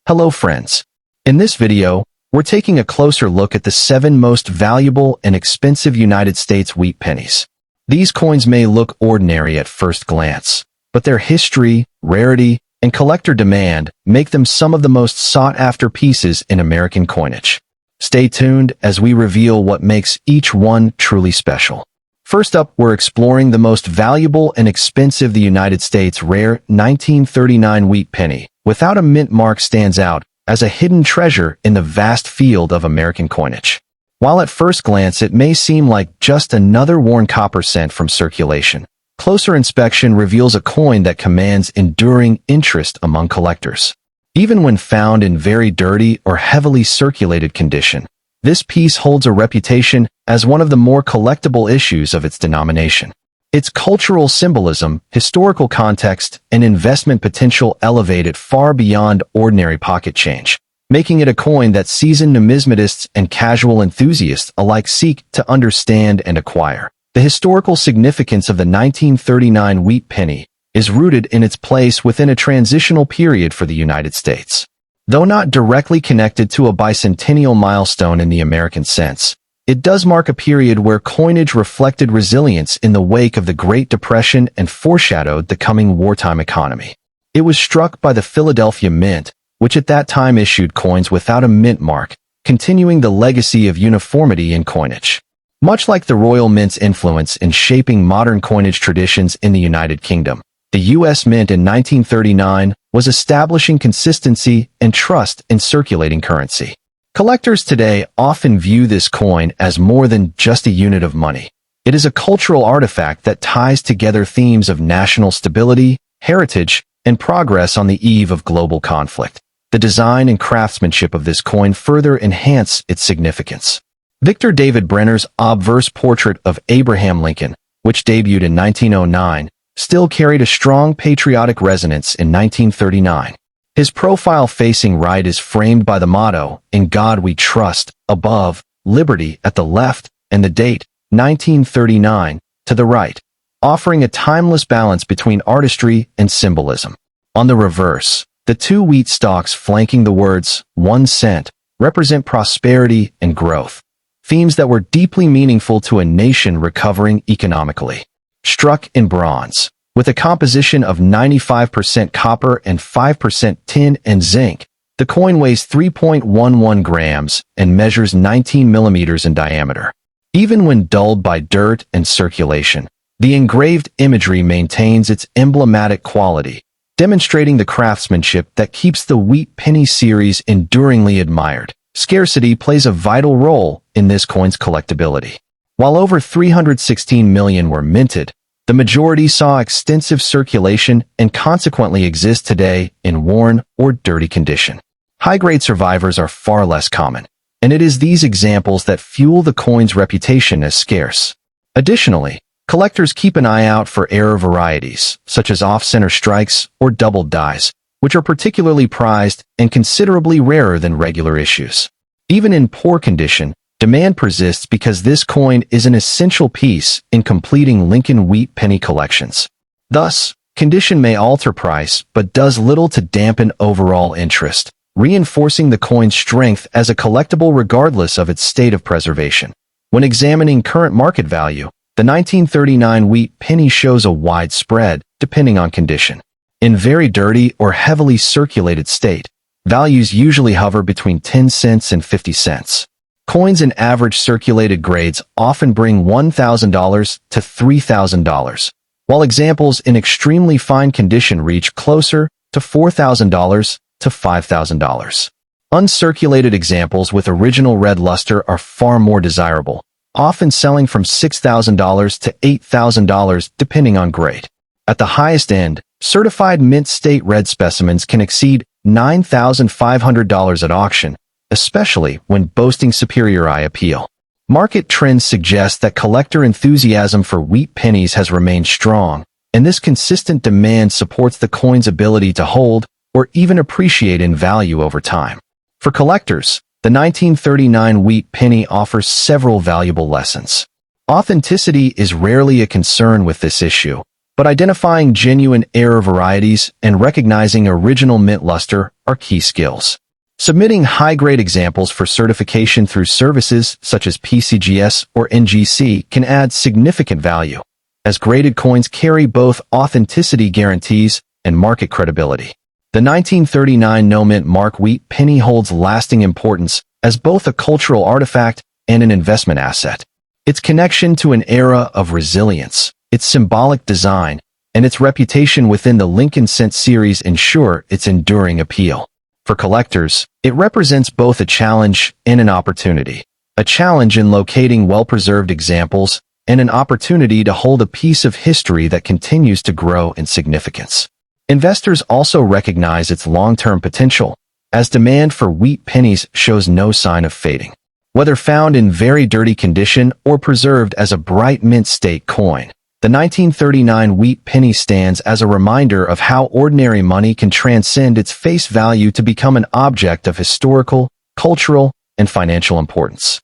Hello friends. In this video, we're taking a closer look at the 7 most valuable and expensive United States wheat pennies. These coins may look ordinary at first glance, but their history, rarity, and collector demand make them some of the most sought-after pieces in American coinage. Stay tuned as we reveal what makes each one truly special. First up, we're exploring the most valuable and expensive the United States rare 1939 wheat penny. Without a mint mark stands out as a hidden treasure in the vast field of American coinage. While at first glance it may seem like just another worn copper cent from circulation, closer inspection reveals a coin that commands enduring interest among collectors. Even when found in very dirty or heavily circulated condition, this piece holds a reputation as one of the more collectible issues of its denomination. Its cultural symbolism, historical context, and investment potential elevate it far beyond ordinary pocket change, making it a coin that seasoned numismatists and casual enthusiasts alike seek to understand and acquire. The historical significance of the 1939 wheat penny is rooted in its place within a transitional period for the United States. Though not directly connected to a bicentennial milestone in the American sense, it does mark a period where coinage reflected resilience in the wake of the Great Depression and foreshadowed the coming wartime economy. It was struck by the Philadelphia Mint, which at that time issued coins without a mint mark, continuing the legacy of uniformity in coinage. Much like the Royal Mint's influence in shaping modern coinage traditions in the United Kingdom, the U.S. Mint in 1939 was establishing consistency and trust in circulating currency. Collectors today often view this coin as more than just a unit of money. It is a cultural artifact that ties together themes of national stability, heritage, and progress on the eve of global conflict. The design and craftsmanship of this coin further enhance its significance. Victor David Brenner's obverse portrait of Abraham Lincoln, which debuted in 1909, still carried a strong patriotic resonance in 1939. His profile facing right is framed by the motto, "In God We Trust," above, "Liberty" at the left, and the date, 1939, to the right, offering a timeless balance between artistry and symbolism. On the reverse, the 2 wheat stalks flanking the words, 1 cent, represent prosperity and growth, themes that were deeply meaningful to a nation recovering economically. Struck in bronze, with a composition of 95% copper and 5% tin and zinc, the coin weighs 3.11 grams and measures 19 millimeters in diameter. Even when dulled by dirt and circulation, the engraved imagery maintains its emblematic quality, demonstrating the craftsmanship that keeps the wheat penny series enduringly admired. Scarcity plays a vital role in this coin's collectability. While over 316 million were minted, the majority saw extensive circulation and consequently exist today in worn or dirty condition. High-grade survivors are far less common, and it is these examples that fuel the coin's reputation as scarce. Additionally, collectors keep an eye out for rare varieties, such as off-center strikes or doubled dies, which are particularly prized and considerably rarer than regular issues. Even in poor condition, demand persists because this coin is an essential piece in completing Lincoln wheat penny collections. Thus, condition may alter price but does little to dampen overall interest, reinforcing the coin's strength as a collectible regardless of its state of preservation. When examining current market value, the 1939 wheat penny shows a wide spread, depending on condition. In very dirty or heavily circulated state, values usually hover between 10 cents and 50 cents. Coins in average circulated grades often bring $1,000 to $3,000, while examples in extremely fine condition reach closer to $4,000 to $5,000. Uncirculated examples with original red luster are far more desirable, often selling from $6,000 to $8,000 depending on grade. At the highest end, certified mint state red specimens can exceed $9,500 at auction, especially when boasting superior eye appeal. Market trends suggest that collector enthusiasm for wheat pennies has remained strong, and this consistent demand supports the coin's ability to hold or even appreciate in value over time. For collectors, the 1939 wheat penny offers several valuable lessons. Authenticity is rarely a concern with this issue, but identifying genuine error varieties and recognizing original mint luster are key skills. Submitting high-grade examples for certification through services such as PCGS or NGC can add significant value, as graded coins carry both authenticity guarantees and market credibility. The 1939 no-mint mark wheat penny holds lasting importance as both a cultural artifact and an investment asset. Its connection to an era of resilience, its symbolic design, and its reputation within the Lincoln Cent series ensure its enduring appeal. For collectors, it represents both a challenge and an opportunity. A challenge in locating well-preserved examples, and an opportunity to hold a piece of history that continues to grow in significance. Investors also recognize its long-term potential, as demand for wheat pennies shows no sign of fading. Whether found in very dirty condition or preserved as a bright mint state coin, the 1939 wheat penny stands as a reminder of how ordinary money can transcend its face value to become an object of historical, cultural, and financial importance.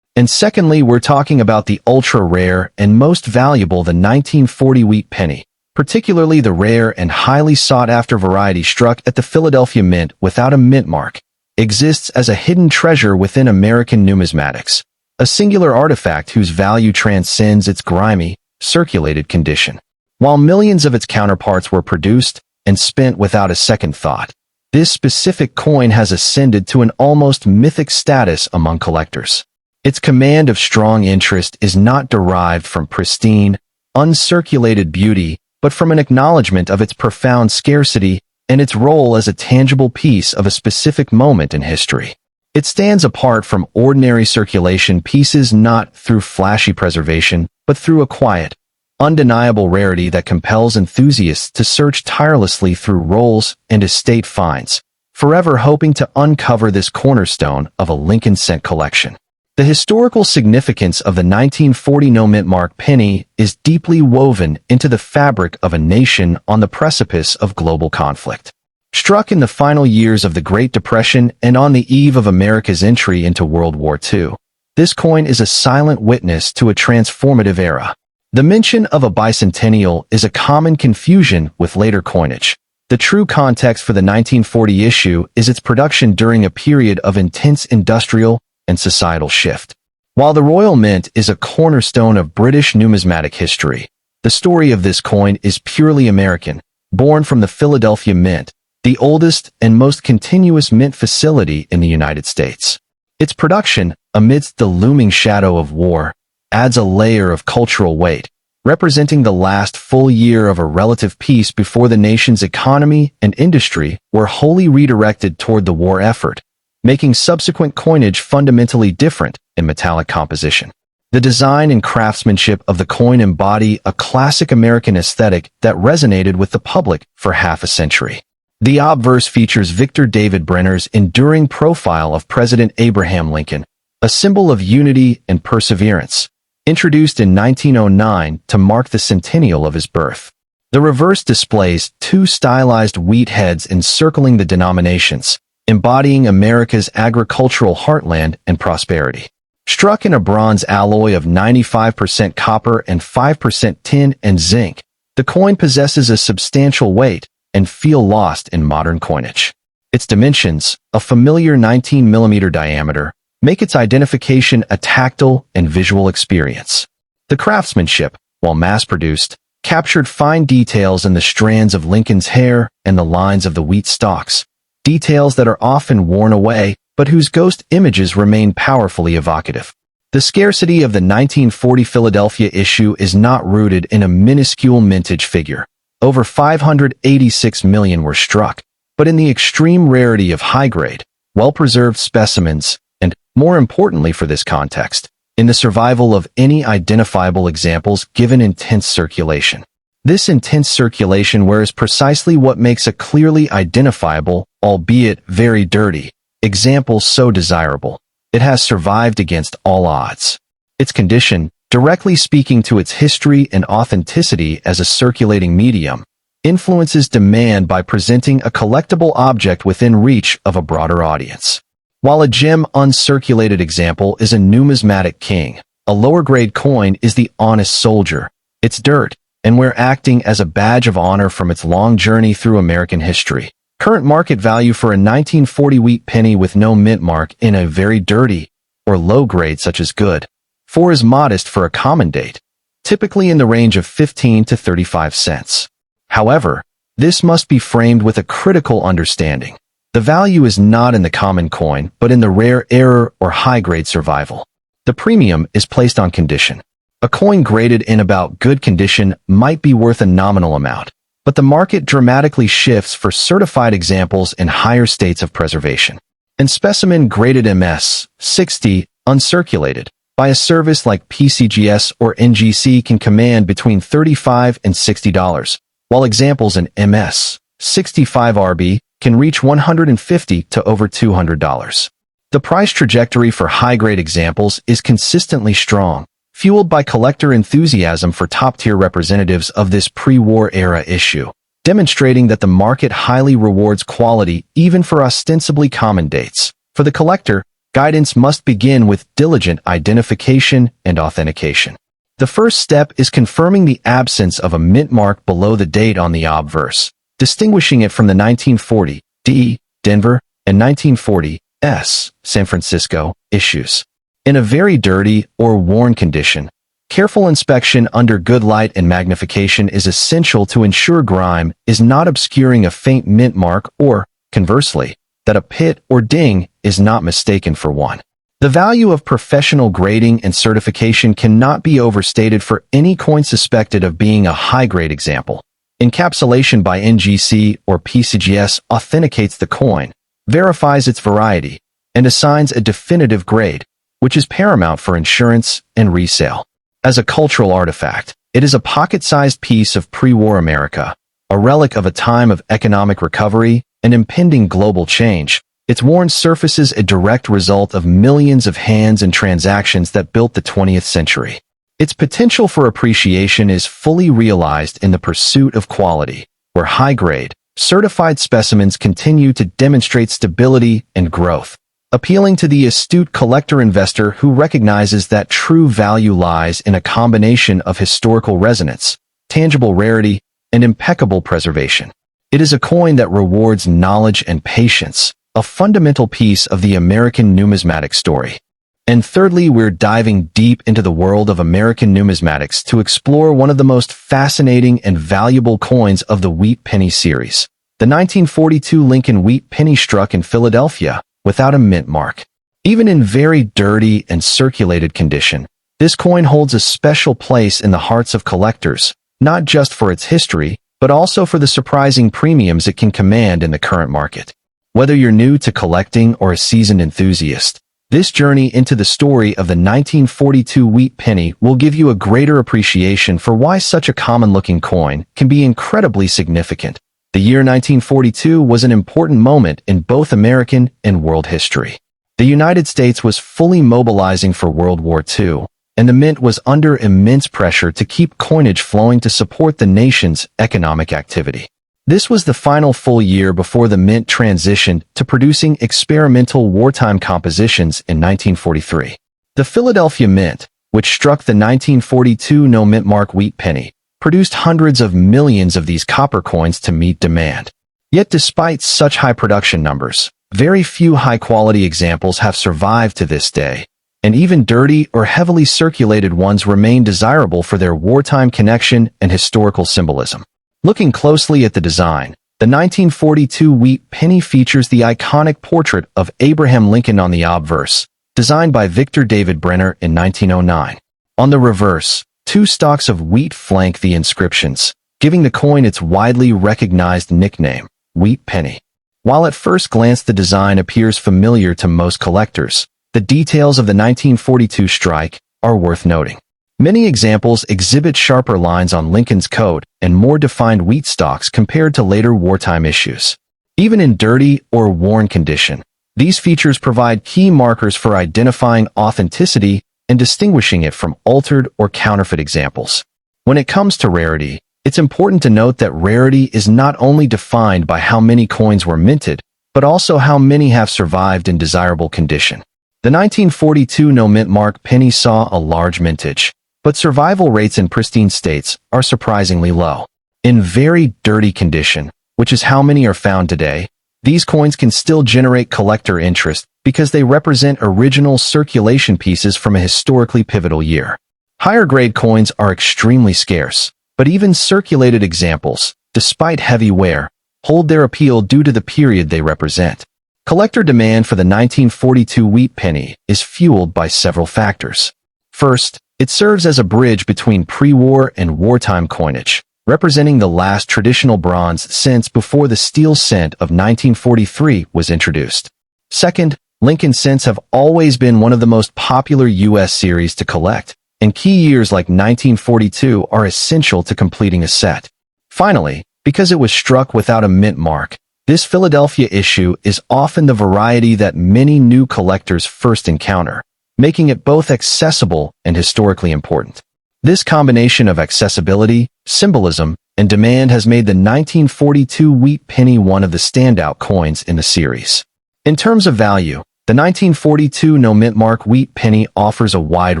And secondly, we're talking about the ultra-rare and most valuable, the 1940 wheat penny, particularly the rare and highly sought-after variety struck at the Philadelphia Mint without a mint mark, exists as a hidden treasure within American numismatics, a singular artifact whose value transcends its grimy, circulated condition. While millions of its counterparts were produced and spent without a second thought, this specific coin has ascended to an almost mythic status among collectors. Its command of strong interest is not derived from pristine, uncirculated beauty, but from an acknowledgement of its profound scarcity and its role as a tangible piece of a specific moment in history. It stands apart from ordinary circulation pieces not through flashy preservation, but through a quiet, undeniable rarity that compels enthusiasts to search tirelessly through rolls and estate finds, forever hoping to uncover this cornerstone of a Lincoln Cent collection. The historical significance of the 1940 no-mint mark penny is deeply woven into the fabric of a nation on the precipice of global conflict. Struck in the final years of the Great Depression and on the eve of America's entry into World War II, this coin is a silent witness to a transformative era. The mention of a bicentennial is a common confusion with later coinage. The true context for the 1940 issue is its production during a period of intense industrial and societal shift. While the Royal Mint is a cornerstone of British numismatic history, the story of this coin is purely American, born from the Philadelphia Mint, the oldest and most continuous mint facility in the United States. Its production, amidst the looming shadow of war, adds a layer of cultural weight, representing the last full year of a relative peace before the nation's economy and industry were wholly redirected toward the war effort, making subsequent coinage fundamentally different in metallic composition. The design and craftsmanship of the coin embody a classic American aesthetic that resonated with the public for half a century. The obverse features Victor David Brenner's enduring profile of President Abraham Lincoln, a symbol of unity and perseverance, introduced in 1909 to mark the centennial of his birth. The reverse displays two stylized wheat heads encircling the denominations, embodying America's agricultural heartland and prosperity. Struck in a bronze alloy of 95% copper and 5% tin and zinc, the coin possesses a substantial weight and feel lost in modern coinage. Its dimensions, a familiar 19mm diameter, make its identification a tactile and visual experience. The craftsmanship, while mass-produced, captured fine details in the strands of Lincoln's hair and the lines of the wheat stalks, details that are often worn away, but whose ghost images remain powerfully evocative. The scarcity of the 1940 Philadelphia issue is not rooted in a minuscule mintage figure. Over 586 million were struck, but in the extreme rarity of high-grade, well-preserved specimens, and, more importantly for this context, in the survival of any identifiable examples given intense circulation. This intense circulation wears precisely what makes a clearly identifiable, albeit very dirty, example so desirable. It has survived against all odds. Its condition, directly speaking to its history and authenticity as a circulating medium, influences demand by presenting a collectible object within reach of a broader audience. While a gem uncirculated example is a numismatic king, a lower-grade coin is the honest soldier. Its dirt, and we're acting as a badge of honor from its long journey through American history. Current market value for a 1940 wheat penny with no mint mark in a very dirty or low grade such as good 4 is modest for a common date, typically in the range of 15 to 35 cents. However, this must be framed with a critical understanding. The value is not in the common coin, but in the rare error or high-grade survival. The premium is placed on condition. A coin graded in about good condition might be worth a nominal amount, but the market dramatically shifts for certified examples in higher states of preservation. And specimen graded MS 60 uncirculated by a service like PCGS or NGC can command between $35 and $60, while examples in MS 65 RB can reach $150 to over $200. The price trajectory for high-grade examples is consistently strong, fueled by collector enthusiasm for top-tier representatives of this pre-war era issue, demonstrating that the market highly rewards quality even for ostensibly common dates. For the collector, guidance must begin with diligent identification and authentication. The first step is confirming the absence of a mint mark below the date on the obverse, distinguishing it from the 1940 D. Denver and 1940 S. San Francisco issues. In a very dirty or worn condition, careful inspection under good light and magnification is essential to ensure grime is not obscuring a faint mint mark or, conversely, that a pit or ding is not mistaken for one. The value of professional grading and certification cannot be overstated for any coin suspected of being a high-grade example. Encapsulation by NGC or PCGS authenticates the coin, verifies its variety, and assigns a definitive grade, which is paramount for insurance and resale. As a cultural artifact, it is a pocket-sized piece of pre-war America, a relic of a time of economic recovery and impending global change. Its worn surface is a direct result of millions of hands and transactions that built the 20th century. Its potential for appreciation is fully realized in the pursuit of quality, where high-grade, certified specimens continue to demonstrate stability and growth, appealing to the astute collector-investor who recognizes that true value lies in a combination of historical resonance, tangible rarity, and impeccable preservation. It is a coin that rewards knowledge and patience, a fundamental piece of the American numismatic story. And thirdly, we're diving deep into the world of American numismatics to explore one of the most fascinating and valuable coins of the wheat penny series. The 1942 Lincoln wheat penny struck in Philadelphia without a mint mark. Even in very dirty and circulated condition, this coin holds a special place in the hearts of collectors, not just for its history, but also for the surprising premiums it can command in the current market. Whether you're new to collecting or a seasoned enthusiast, this journey into the story of the 1942 wheat penny will give you a greater appreciation for why such a common-looking coin can be incredibly significant. The year 1942 was an important moment in both American and world history. The United States was fully mobilizing for World War II, and the mint was under immense pressure to keep coinage flowing to support the nation's economic activity. This was the final full year before the mint transitioned to producing experimental wartime compositions in 1943. The Philadelphia Mint, which struck the 1942 no mint mark wheat penny, produced hundreds of millions of these copper coins to meet demand. Yet despite such high production numbers, very few high-quality examples have survived to this day, and even dirty or heavily circulated ones remain desirable for their wartime connection and historical symbolism. Looking closely at the design, the 1942 wheat penny features the iconic portrait of Abraham Lincoln on the obverse, designed by Victor David Brenner in 1909. On the reverse, 2 stalks of wheat flank the inscriptions, giving the coin its widely recognized nickname, wheat penny. While at first glance the design appears familiar to most collectors, the details of the 1942 strike are worth noting. Many examples exhibit sharper lines on Lincoln's coat and more defined wheat stalks compared to later wartime issues. Even in dirty or worn condition, these features provide key markers for identifying authenticity and distinguishing it from altered or counterfeit examples. When it comes to rarity, it's important to note that rarity is not only defined by how many coins were minted, but also how many have survived in desirable condition. The 1942 no mint mark penny saw a large mintage, but survival rates in pristine states are surprisingly low. In very dirty condition, which is how many are found today, these coins can still generate collector interest because they represent original circulation pieces from a historically pivotal year. Higher grade coins are extremely scarce, but even circulated examples, despite heavy wear, hold their appeal due to the period they represent. Collector demand for the 1942 wheat penny is fueled by several factors. First, it serves as a bridge between pre-war and wartime coinage, representing the last traditional bronze cents before the steel cent of 1943 was introduced. Second, Lincoln cents have always been one of the most popular U.S. series to collect, and key years like 1942 are essential to completing a set. Finally, because it was struck without a mint mark, this Philadelphia issue is often the variety that many new collectors first encounter, making it both accessible and historically important. This combination of accessibility, symbolism, and demand has made the 1942 wheat penny one of the standout coins in the series. In terms of value, the 1942 no mint mark wheat penny offers a wide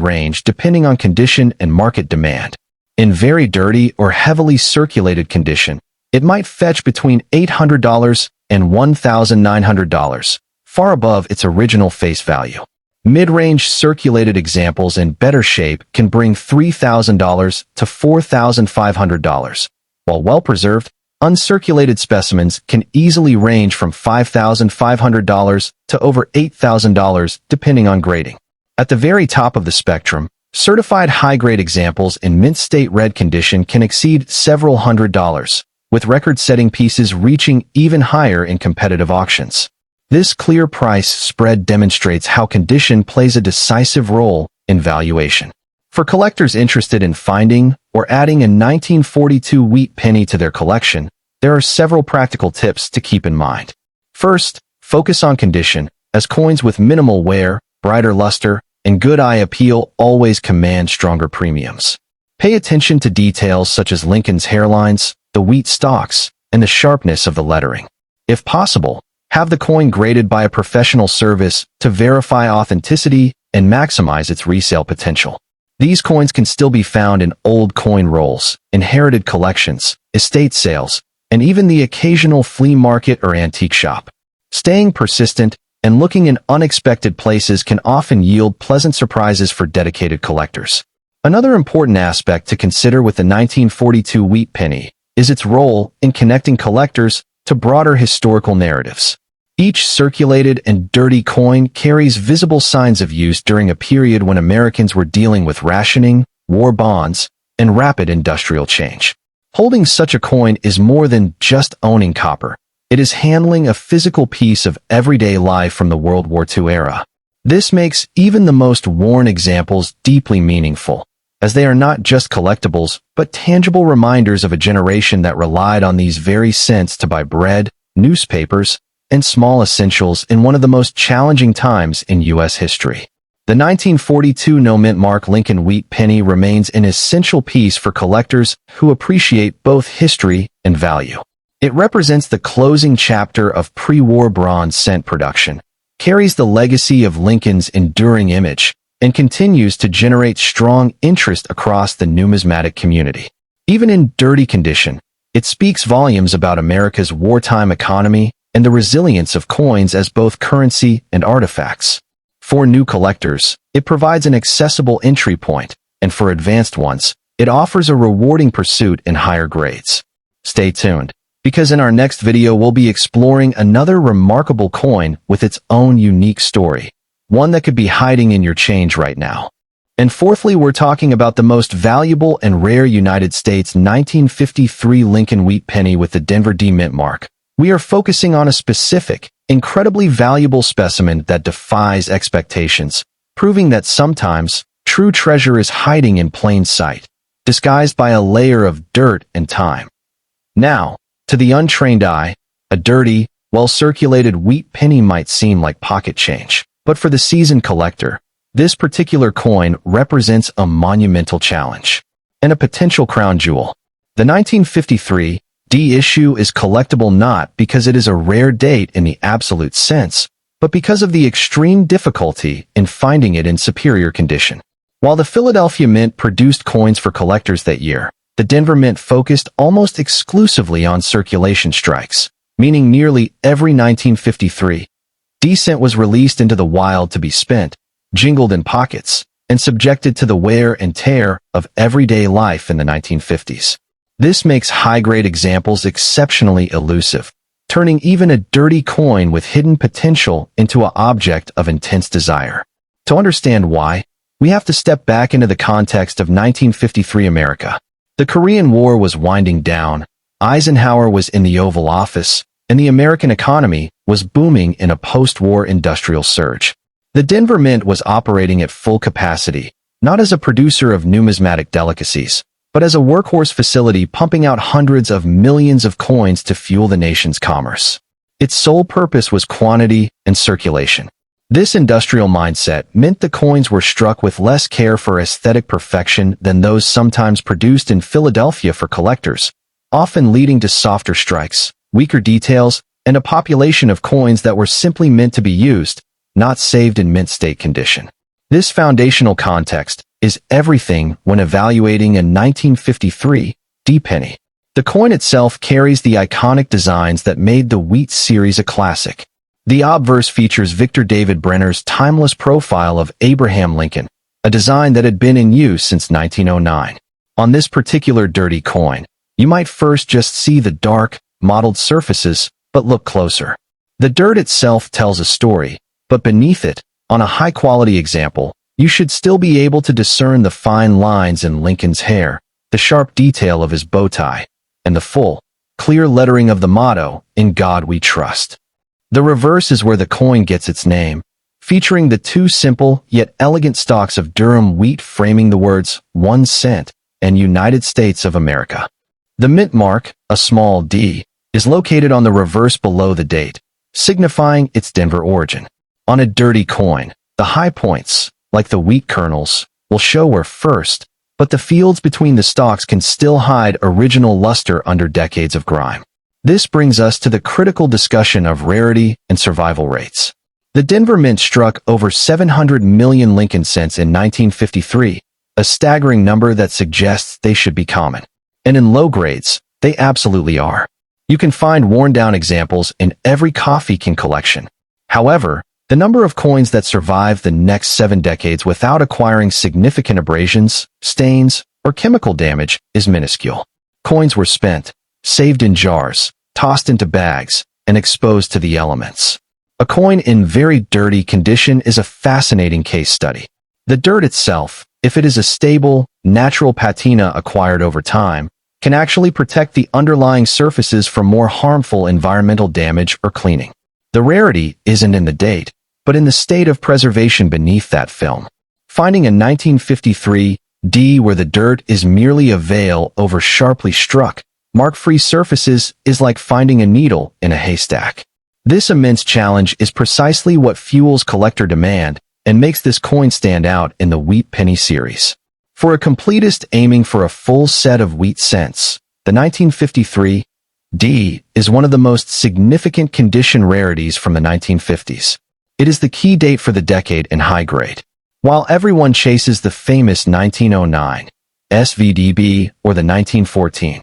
range depending on condition and market demand. In very dirty or heavily circulated condition, it might fetch between $800 and $1,900, far above its original face value. Mid-range circulated examples in better shape can bring $3,000 to $4,500, while well-preserved, uncirculated specimens can easily range from $5,500 to over $8,000 depending on grading. At the very top of the spectrum, certified high-grade examples in mint state red condition can exceed several $100s, with record-setting pieces reaching even higher in competitive auctions. This clear price spread demonstrates how condition plays a decisive role in valuation. For collectors interested in finding or adding a 1942 wheat penny to their collection, there are several practical tips to keep in mind. First, focus on condition, as coins with minimal wear, brighter luster, and good eye appeal always command stronger premiums. Pay attention to details such as Lincoln's hairlines, the wheat stalks, and the sharpness of the lettering. If possible, have the coin graded by a professional service to verify authenticity and maximize its resale potential. These coins can still be found in old coin rolls, inherited collections, estate sales, and even the occasional flea market or antique shop. Staying persistent and looking in unexpected places can often yield pleasant surprises for dedicated collectors. Another important aspect to consider with the 1942 wheat penny is its role in connecting collectors to broader historical narratives. Each circulated and dirty coin carries visible signs of use during a period when Americans were dealing with rationing, war bonds, and rapid industrial change. Holding such a coin is more than just owning copper. It is handling a physical piece of everyday life from the World War II era. This makes even the most worn examples deeply meaningful, as they are not just collectibles, but tangible reminders of a generation that relied on these very cents to buy bread, newspapers, and small essentials in one of the most challenging times in U.S. history. The 1942 no mint mark Lincoln wheat penny remains an essential piece for collectors who appreciate both history and value. It represents the closing chapter of pre-war bronze cent production, carries the legacy of Lincoln's enduring image, and continues to generate strong interest across the numismatic community. Even in dirty condition, it speaks volumes about America's wartime economy and the resilience of coins as both currency and artifacts. For new collectors, it provides an accessible entry point, and for advanced ones, it offers a rewarding pursuit in higher grades. Stay tuned, because in our next video we'll be exploring another remarkable coin with its own unique story, one that could be hiding in your change right now. And fourthly, we're talking about the most valuable and rare United States 1953 Lincoln wheat penny with the Denver D mint mark. We are focusing on a specific, incredibly valuable specimen that defies expectations, proving that sometimes true treasure is hiding in plain sight, disguised by a layer of dirt and time. Now, to the untrained eye, a dirty, well-circulated wheat penny might seem like pocket change, but for the seasoned collector, this particular coin represents a monumental challenge and a potential crown jewel. The 1953 D issue is collectible not because it is a rare date in the absolute sense, but because of the extreme difficulty in finding it in superior condition. While the Philadelphia Mint produced coins for collectors that year, the Denver Mint focused almost exclusively on circulation strikes, meaning nearly every 1953 D-cent was released into the wild to be spent, jingled in pockets, and subjected to the wear and tear of everyday life in the 1950s. This makes high-grade examples exceptionally elusive, turning even a dirty coin with hidden potential into an object of intense desire. To understand why, we have to step back into the context of 1953 America. The Korean War was winding down, Eisenhower was in the Oval Office, and the American economy was booming in a post-war industrial surge. The Denver Mint was operating at full capacity, not as a producer of numismatic delicacies, but as a workhorse facility pumping out hundreds of millions of coins to fuel the nation's commerce. Its sole purpose was quantity and circulation. This industrial mindset meant the coins were struck with less care for aesthetic perfection than those sometimes produced in Philadelphia for collectors, often leading to softer strikes, weaker details, and a population of coins that were simply meant to be used, not saved in mint state condition. This foundational context is everything when evaluating a 1953 D penny. The coin itself carries the iconic designs that made the Wheat series a classic. The obverse features Victor David Brenner's timeless profile of Abraham Lincoln, a design that had been in use since 1909. On this particular dirty coin, you might first just see the dark, mottled surfaces, but look closer. The dirt itself tells a story, but beneath it, on a high-quality example, you should still be able to discern the fine lines in Lincoln's hair, the sharp detail of his bow tie, and the full, clear lettering of the motto, "In God We Trust." The reverse is where the coin gets its name, featuring the two simple yet elegant stalks of Durham wheat framing the words 1 cent and United States of America. The mint mark, a small d, is located on the reverse below the date, signifying its Denver origin. On a dirty coin, the high points, like the wheat kernels, will show where first, but the fields between the stalks can still hide original luster under decades of grime. This brings us to the critical discussion of rarity and survival rates. The Denver Mint struck over 700 million Lincoln cents in 1953, a staggering number that suggests they should be common. And in low grades, they absolutely are. You can find worn-down examples in every coffee can collection. However, the number of coins that survive the next 7 decades without acquiring significant abrasions, stains, or chemical damage is minuscule. Coins were spent, saved in jars, tossed into bags, and exposed to the elements. A coin in very dirty condition is a fascinating case study. The dirt itself, if it is a stable, natural patina acquired over time, can actually protect the underlying surfaces from more harmful environmental damage or cleaning. The rarity isn't in the date, but in the state of preservation beneath that film. Finding a 1953 D where the dirt is merely a veil over sharply struck, mark-free surfaces is like finding a needle in a haystack. This immense challenge is precisely what fuels collector demand and makes this coin stand out in the Wheat Penny series. For a completist aiming for a full set of wheat cents, the 1953 D is one of the most significant condition rarities from the 1950s. It is the key date for the decade in high grade. While everyone chases the famous 1909 SVDB or the 1914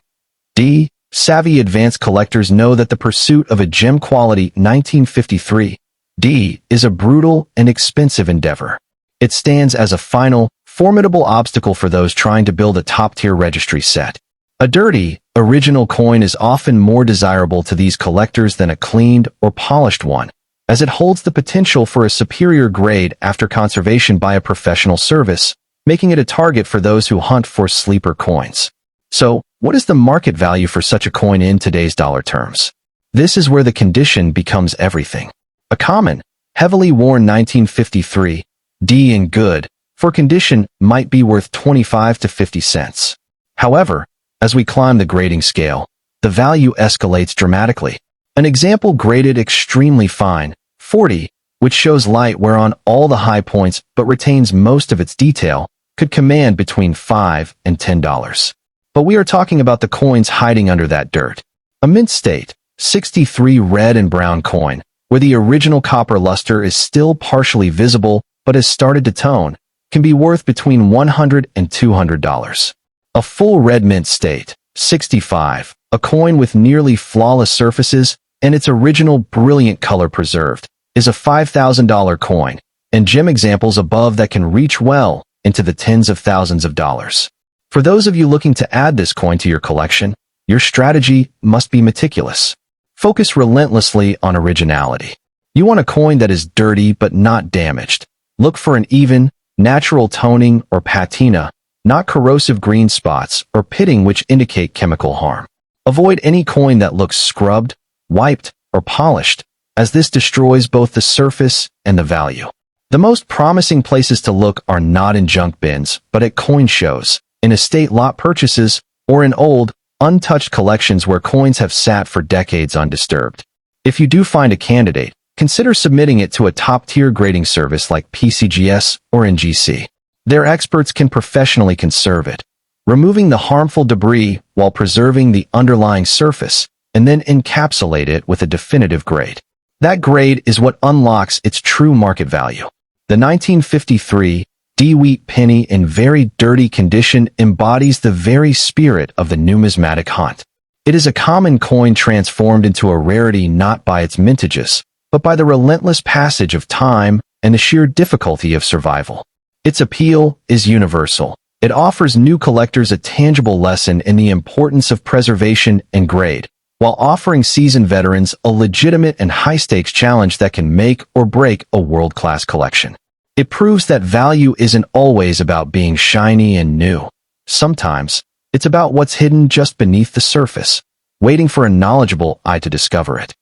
D, savvy advanced collectors know that the pursuit of a gem-quality 1953 D is a brutal and expensive endeavor. It stands as a final, formidable obstacle for those trying to build a top-tier registry set. A dirty, original coin is often more desirable to these collectors than a cleaned or polished one, as it holds the potential for a superior grade after conservation by a professional service, making it a target for those who hunt for sleeper coins. So, what is the market value for such a coin in today's dollar terms? This is where the condition becomes everything. A common, heavily worn 1953 D in good, for condition might be worth 25 to 50 cents. However, as we climb the grading scale, the value escalates dramatically. An example graded extremely fine, 40, which shows light wear on all the high points but retains most of its detail, could command between $5 and $10. But we are talking about the coins hiding under that dirt. A mint state, 63 red and brown coin, where the original copper luster is still partially visible but has started to tone, can be worth between $100 and $200. A full red mint state, 65, a coin with nearly flawless surfaces and its original brilliant color preserved, is a $5,000 coin, and gem examples above that can reach well into the tens of thousands of dollars. For those of you looking to add this coin to your collection, your strategy must be meticulous. Focus relentlessly on originality. You want a coin that is dirty but not damaged. Look for an even, natural toning or patina, not corrosive green spots or pitting which indicate chemical harm. Avoid any coin that looks scrubbed, wiped, or polished, as this destroys both the surface and the value. The most promising places to look are not in junk bins, but at coin shows, in estate lot purchases, or in old, untouched collections where coins have sat for decades undisturbed. If you do find a candidate, consider submitting it to a top-tier grading service like PCGS or NGC. Their experts can professionally conserve it, removing the harmful debris while preserving the underlying surface, and then encapsulate it with a definitive grade. That grade is what unlocks its true market value. The 1953 D-Wheat penny in very dirty condition embodies the very spirit of the numismatic hunt. It is a common coin transformed into a rarity not by its mintages, but by the relentless passage of time and the sheer difficulty of survival. Its appeal is universal. It offers new collectors a tangible lesson in the importance of preservation and grade, while offering seasoned veterans a legitimate and high-stakes challenge that can make or break a world-class collection. It proves that value isn't always about being shiny and new. Sometimes, it's about what's hidden just beneath the surface, waiting for a knowledgeable eye to discover it.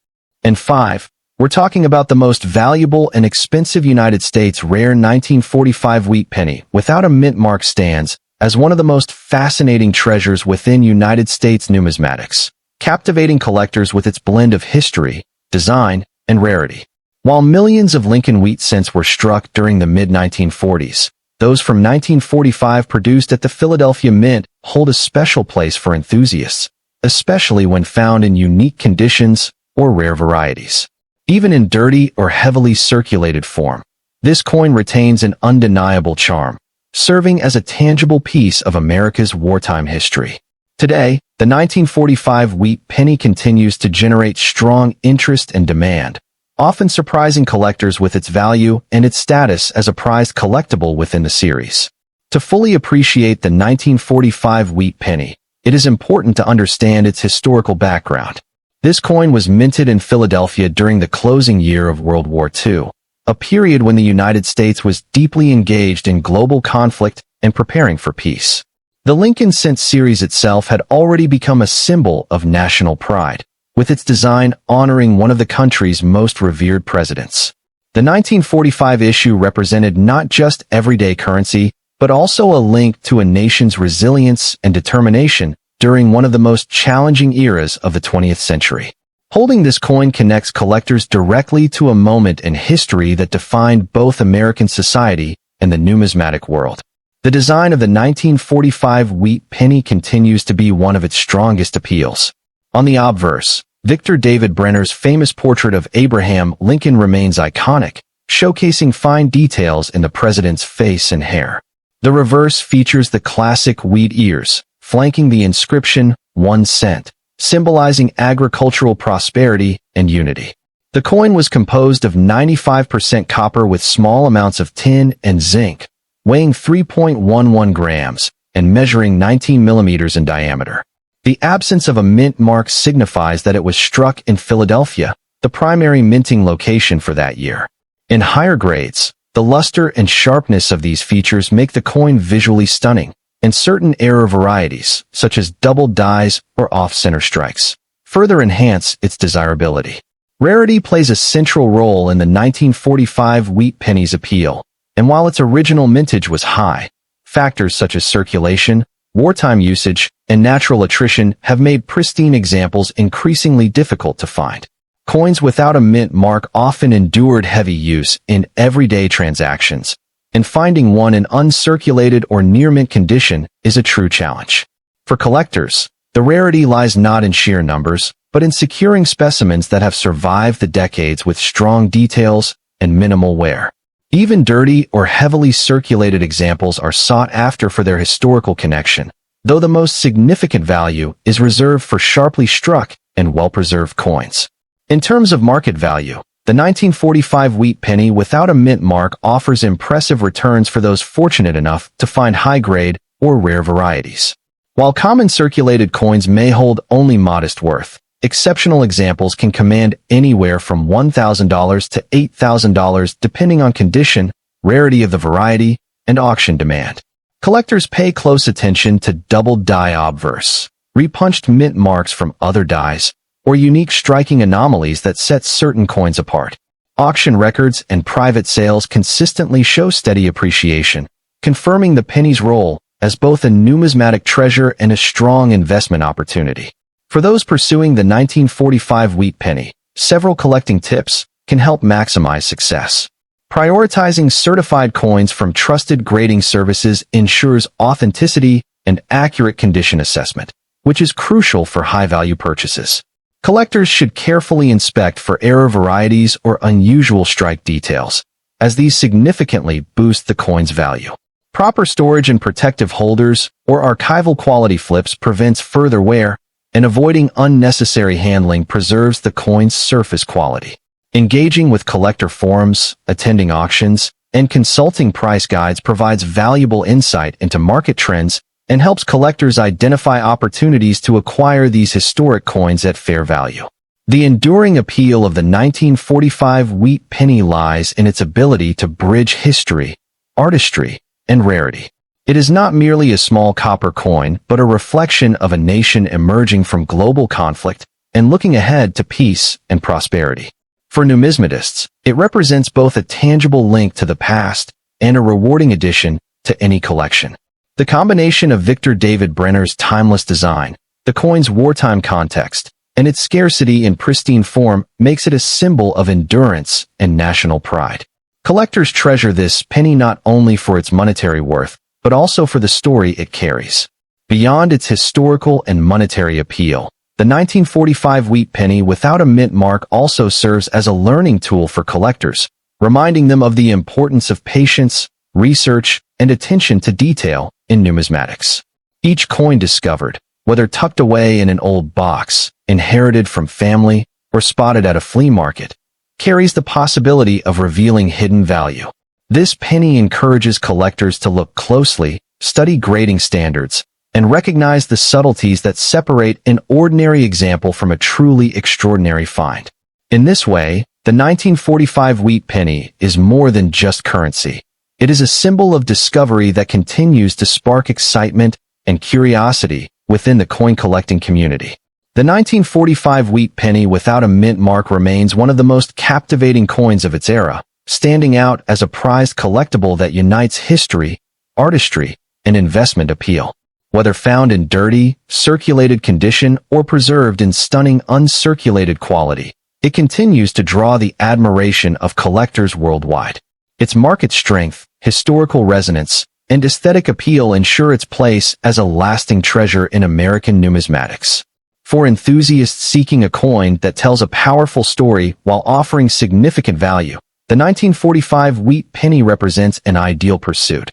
And 5, we're talking about the most valuable and expensive United States rare 1945 wheat penny without a mint mark stands as one of the most fascinating treasures within United States numismatics, captivating collectors with its blend of history, design, and rarity. While millions of Lincoln wheat cents were struck during the mid-1940s, those from 1945 produced at the Philadelphia Mint hold a special place for enthusiasts, especially when found in unique conditions or rare varieties. Even in dirty or heavily circulated form, this coin retains an undeniable charm, serving as a tangible piece of America's wartime history. Today, the 1945 wheat penny continues to generate strong interest and demand, often surprising collectors with its value and its status as a prized collectible within the series. To fully appreciate the 1945 wheat penny, it is important to understand its historical background. This coin was minted in Philadelphia during the closing year of World War II, a period when the United States was deeply engaged in global conflict and preparing for peace. The Lincoln Cent series itself had already become a symbol of national pride, with its design honoring one of the country's most revered presidents. The 1945 issue represented not just everyday currency, but also a link to a nation's resilience and determination during one of the most challenging eras of the 20th century. Holding this coin connects collectors directly to a moment in history that defined both American society and the numismatic world. The design of the 1945 wheat penny continues to be one of its strongest appeals. On the obverse, Victor David Brenner's famous portrait of Abraham Lincoln remains iconic, showcasing fine details in the president's face and hair. The reverse features the classic wheat ears, flanking the inscription, 1 cent, symbolizing agricultural prosperity and unity. The coin was composed of 95% copper with small amounts of tin and zinc, weighing 3.11 grams and measuring 19 millimeters in diameter. The absence of a mint mark signifies that it was struck in Philadelphia, the primary minting location for that year. In higher grades, the luster and sharpness of these features make the coin visually stunning, and certain error varieties, such as double dies or off-center strikes, further enhance its desirability. Rarity plays a central role in the 1945 wheat penny's appeal, and while its original mintage was high, factors such as circulation, wartime usage, and natural attrition have made pristine examples increasingly difficult to find. Coins without a mint mark often endured heavy use in everyday transactions, and finding one in uncirculated or near-mint condition is a true challenge. For collectors, the rarity lies not in sheer numbers, but in securing specimens that have survived the decades with strong details and minimal wear. Even dirty or heavily circulated examples are sought after for their historical connection, though the most significant value is reserved for sharply struck and well-preserved coins. In terms of market value, the 1945 wheat penny without a mint mark offers impressive returns for those fortunate enough to find high-grade or rare varieties. While common circulated coins may hold only modest worth, exceptional examples can command anywhere from $1,000 to $8,000 depending on condition, rarity of the variety, and auction demand. Collectors pay close attention to double die obverse, repunched mint marks from other dies, or unique striking anomalies that set certain coins apart. Auction records and private sales consistently show steady appreciation, confirming the penny's role as both a numismatic treasure and a strong investment opportunity. For those pursuing the 1945 wheat penny, several collecting tips can help maximize success. Prioritizing certified coins from trusted grading services ensures authenticity and accurate condition assessment, which is crucial for high-value purchases. Collectors should carefully inspect for error varieties or unusual strike details, as these significantly boost the coin's value. Proper storage and protective holders or archival quality flips prevents further wear, and avoiding unnecessary handling preserves the coin's surface quality. Engaging with collector forums, attending auctions, and consulting price guides provides valuable insight into market trends and helps collectors identify opportunities to acquire these historic coins at fair value. The enduring appeal of the 1945 wheat penny lies in its ability to bridge history, artistry, and rarity. It is not merely a small copper coin, but a reflection of a nation emerging from global conflict and looking ahead to peace and prosperity. For numismatists, it represents both a tangible link to the past and a rewarding addition to any collection. The combination of Victor David Brenner's timeless design, the coin's wartime context, and its scarcity in pristine form makes it a symbol of endurance and national pride. Collectors treasure this penny not only for its monetary worth, but also for the story it carries. Beyond its historical and monetary appeal, the 1945 wheat penny without a mint mark also serves as a learning tool for collectors, reminding them of the importance of patience, research, and attention to detail in numismatics. Each coin discovered, whether tucked away in an old box, inherited from family, or spotted at a flea market, carries the possibility of revealing hidden value. This penny encourages collectors to look closely, study grading standards, and recognize the subtleties that separate an ordinary example from a truly extraordinary find. In this way, the 1945 wheat penny is more than just currency. It is a symbol of discovery that continues to spark excitement and curiosity within the coin collecting community. The 1945 wheat penny without a mint mark remains one of the most captivating coins of its era, standing out as a prized collectible that unites history, artistry, and investment appeal. Whether found in dirty, circulated condition or preserved in stunning uncirculated quality, it continues to draw the admiration of collectors worldwide. Its market strength, historical resonance, and aesthetic appeal ensure its place as a lasting treasure in American numismatics. For enthusiasts seeking a coin that tells a powerful story while offering significant value, the 1945 wheat penny represents an ideal pursuit,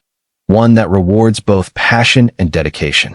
one that rewards both passion and dedication.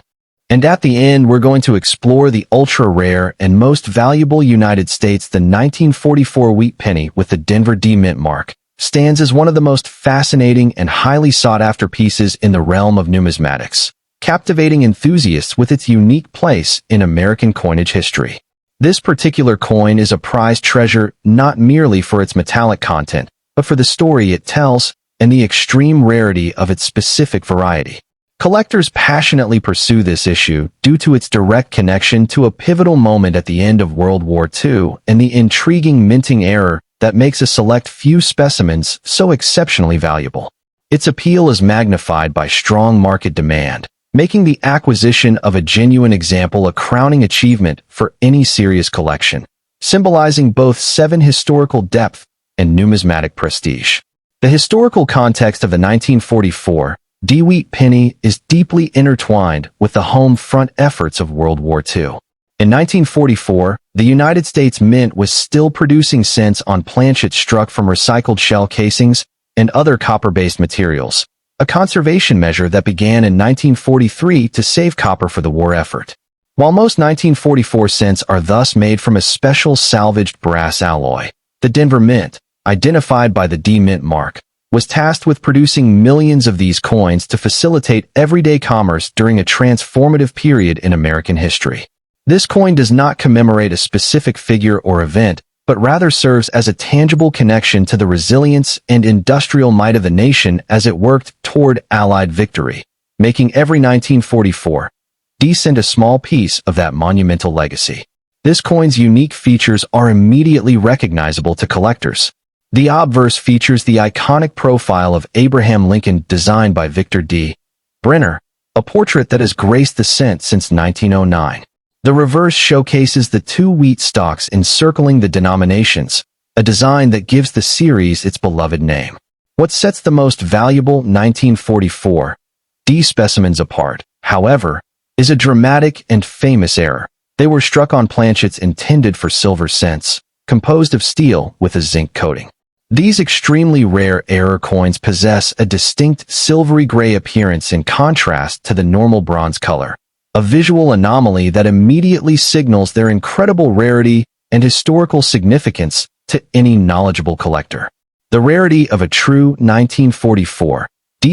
And at the end, we're going to explore the ultra-rare and most valuable United States. The 1944 wheat penny with the Denver D mint mark stands as one of the most fascinating and highly sought-after pieces in the realm of numismatics, captivating enthusiasts with its unique place in American coinage history. This particular coin is a prized treasure not merely for its metallic content, but for the story it tells and the extreme rarity of its specific variety. Collectors passionately pursue this issue due to its direct connection to a pivotal moment at the end of World War II and the intriguing minting error that makes a select few specimens so exceptionally valuable. Its appeal is magnified by strong market demand, making the acquisition of a genuine example a crowning achievement for any serious collection, symbolizing both historical depth and numismatic prestige. The historical context of the 1944 D wheat penny is deeply intertwined with the home front efforts of World War II. In 1944, the United States Mint was still producing cents on planchette struck from recycled shell casings, and other copper-based materials, a conservation measure that began in 1943 to save copper for the war effort. While most 1944 cents are thus made from a special salvaged brass alloy, the Denver Mint, identified by the D Mint mark, was tasked with producing millions of these coins to facilitate everyday commerce during a transformative period in American history. This coin does not commemorate a specific figure or event, but rather serves as a tangible connection to the resilience and industrial might of the nation as it worked toward Allied victory, making every 1944 cent a small piece of that monumental legacy. This coin's unique features are immediately recognizable to collectors. The obverse features the iconic profile of Abraham Lincoln designed by Victor D. Brenner, a portrait that has graced the cent since 1909. The reverse showcases the two wheat stalks encircling the denominations, a design that gives the series its beloved name. What sets the most valuable 1944 specimens apart, however, is a dramatic and famous error. They were struck on planchets intended for silver cents, composed of steel with a zinc coating. These extremely rare error coins possess a distinct silvery gray appearance in contrast to the normal bronze color, a visual anomaly that immediately signals their incredible rarity and historical significance to any knowledgeable collector. The rarity of a true 1944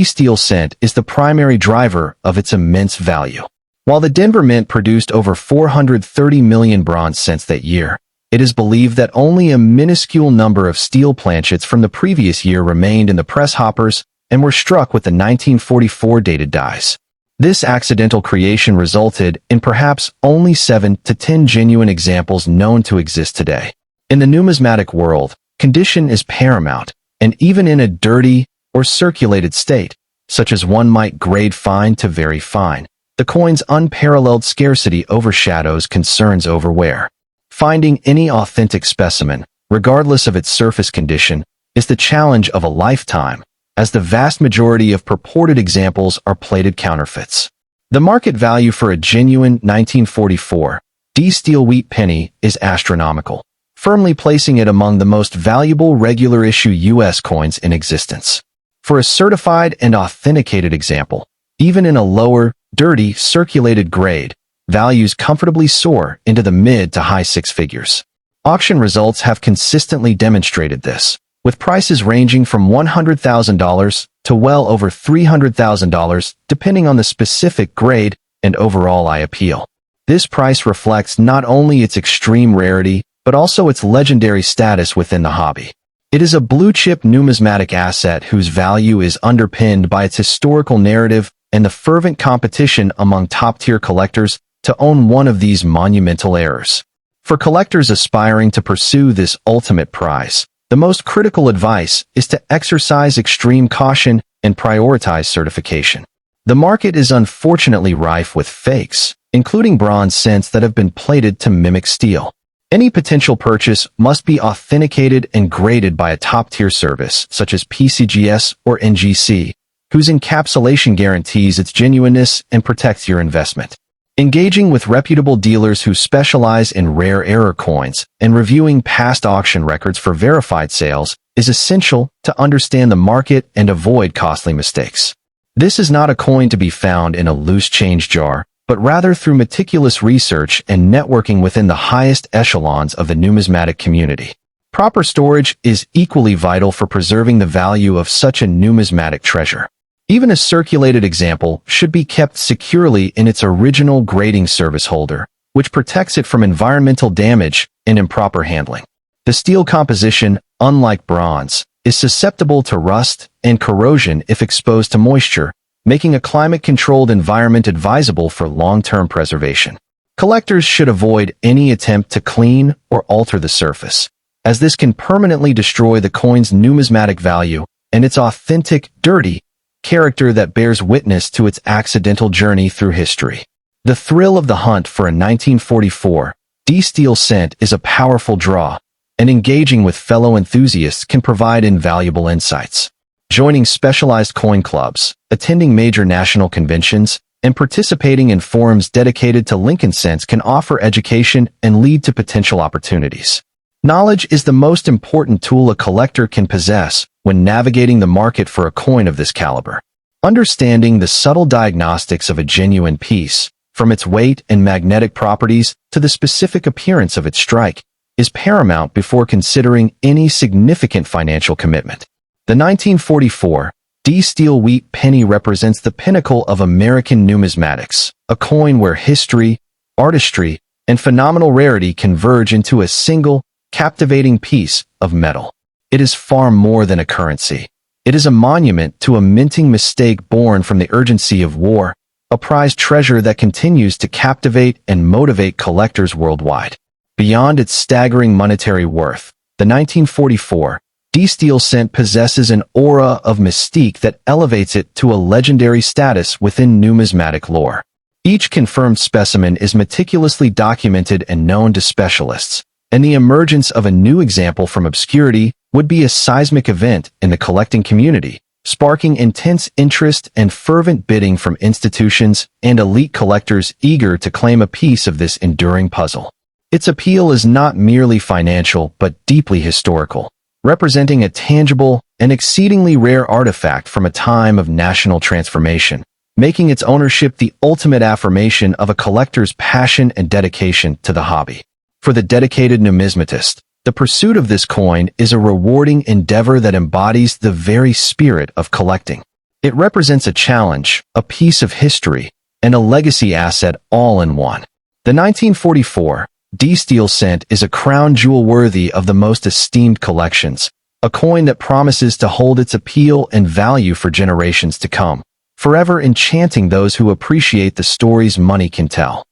steel cent is the primary driver of its immense value. While the Denver Mint produced over 430 million bronze cents that year, it is believed that only a minuscule number of steel planchets from the previous year remained in the press hoppers and were struck with the 1944 dated dies. This accidental creation resulted in perhaps only 7 to 10 genuine examples known to exist today. In the numismatic world, condition is paramount, and even in a dirty or circulated state, such as one might grade fine to very fine, the coin's unparalleled scarcity overshadows concerns over wear. Finding any authentic specimen, regardless of its surface condition, is the challenge of a lifetime, as the vast majority of purported examples are plated counterfeits. The market value for a genuine 1944 steel wheat penny is astronomical, firmly placing it among the most valuable regular-issue U.S. coins in existence. For a certified and authenticated example, even in a lower, dirty, circulated grade, values comfortably soar into the mid to high six figures. Auction results have consistently demonstrated this, with prices ranging from $100,000 to well over $300,000 depending on the specific grade and overall eye appeal. This price reflects not only its extreme rarity, but also its legendary status within the hobby. It is a blue-chip numismatic asset whose value is underpinned by its historical narrative and the fervent competition among top-tier collectors to own one of these monumental errors. For collectors aspiring to pursue this ultimate prize, the most critical advice is to exercise extreme caution and prioritize certification. The market is unfortunately rife with fakes, including bronze cents that have been plated to mimic steel. Any potential purchase must be authenticated and graded by a top-tier service, such as PCGS or NGC, whose encapsulation guarantees its genuineness and protects your investment. Engaging with reputable dealers who specialize in rare error coins and reviewing past auction records for verified sales is essential to understand the market and avoid costly mistakes. This is not a coin to be found in a loose change jar, but rather through meticulous research and networking within the highest echelons of the numismatic community. Proper storage is equally vital for preserving the value of such a numismatic treasure. Even a circulated example should be kept securely in its original grading service holder, which protects it from environmental damage and improper handling. The steel composition, unlike bronze, is susceptible to rust and corrosion if exposed to moisture, making a climate-controlled environment advisable for long-term preservation. Collectors should avoid any attempt to clean or alter the surface, as this can permanently destroy the coin's numismatic value and its authentic, dirty character that bears witness to its accidental journey through history. The thrill of the hunt for a 1944 steel cent is a powerful draw, and engaging with fellow enthusiasts can provide invaluable insights. Joining specialized coin clubs, attending major national conventions, and participating in forums dedicated to Lincoln cents can offer education and lead to potential opportunities. Knowledge is the most important tool a collector can possess when navigating the market for a coin of this caliber. Understanding the subtle diagnostics of a genuine piece, from its weight and magnetic properties to the specific appearance of its strike, is paramount before considering any significant financial commitment. The 1944 D-Steel Wheat Penny represents the pinnacle of American numismatics, a coin where history, artistry, and phenomenal rarity converge into a single, captivating piece of metal. It is far more than a currency. It is a monument to a minting mistake born from the urgency of war, a prized treasure that continues to captivate and motivate collectors worldwide. Beyond its staggering monetary worth, the 1944 D-Steel cent possesses an aura of mystique that elevates it to a legendary status within numismatic lore. Each confirmed specimen is meticulously documented and known to specialists, and the emergence of a new example from obscurity would be a seismic event in the collecting community, sparking intense interest and fervent bidding from institutions and elite collectors eager to claim a piece of this enduring puzzle. Its appeal is not merely financial but deeply historical, representing a tangible and exceedingly rare artifact from a time of national transformation, making its ownership the ultimate affirmation of a collector's passion and dedication to the hobby. For the dedicated numismatist, the pursuit of this coin is a rewarding endeavor that embodies the very spirit of collecting. It represents a challenge, a piece of history, and a legacy asset all in one. The 1944 D-Steel cent is a crown jewel worthy of the most esteemed collections, a coin that promises to hold its appeal and value for generations to come, forever enchanting those who appreciate the stories money can tell.